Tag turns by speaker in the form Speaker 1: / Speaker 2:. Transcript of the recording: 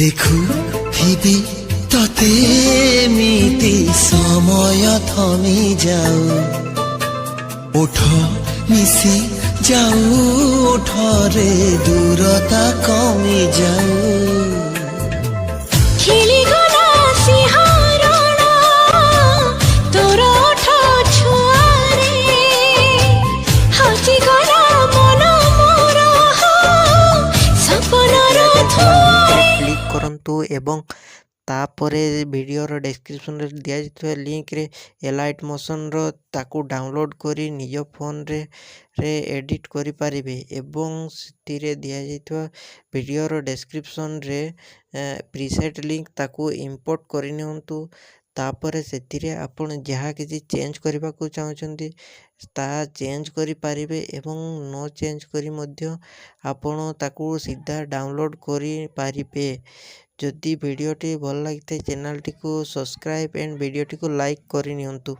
Speaker 1: ଦେଖୁଥିବି ତତେ ଏମିତି ସମୟ ଥମି ଯାଉ ଓଠ ମିଶି ଯାଉ ଓଠରେ ଦୂରତା କମି ଯାଉ
Speaker 2: ଖେଳିଗଲା ସିଂହରଣ ତୋର ଓଠ ଛୁଆରେ ହଜିଗଲା ମନ ମୋର ସପନର ଧୂଆରେ
Speaker 3: କ୍ଲିକ୍ କରନ୍ତୁ ଏବଂ ତାପରେ ଭିଡ଼ିଓର ଡେସ୍କ୍ରିପସନ୍ରେ ଦିଆଯାଇଥିବା ଲିଙ୍କରେ ଏଲାଇଟ୍ ମୋସନ୍ର ତାକୁ ଡାଉନଲୋଡ଼୍ କରି ନିଜ ଫୋନ୍ରେ ଏଡ଼ିଟ୍ କରିପାରିବେ ଏବଂ ସେଥିରେ ଦିଆଯାଇଥିବା ଭିଡ଼ିଓର ଡେସ୍କ୍ରିପସନ୍ରେ ପ୍ରିସେଟ୍ ଲିଙ୍କ ତାକୁ ଇମ୍ପୋର୍ଟ କରିନିଅନ୍ତୁ। ତାପରେ ସେଥିରେ ଆପଣ ଯାହା କିଛି ଚେଞ୍ଜ କରିବାକୁ ଚାହୁଁଛନ୍ତି ତାହା ଚେଞ୍ଜ କରିପାରିବେ ଏବଂ ନ ଚେଞ୍ଜ କରି ମଧ୍ୟ ଆପଣ ତାକୁ ସିଧା ଡାଉନଲୋଡ଼୍ କରିପାରିବେ। ଯଦି ଭିଡ଼ିଓଟି ଭଲ ଲାଗିଥାଏ ଚ୍ୟାନେଲଟିକୁ ସବସ୍କ୍ରାଇବ୍ ଏଣ୍ଡ ଭିଡ଼ିଓଟିକୁ ଲାଇକ୍ କରିନିଅନ୍ତୁ।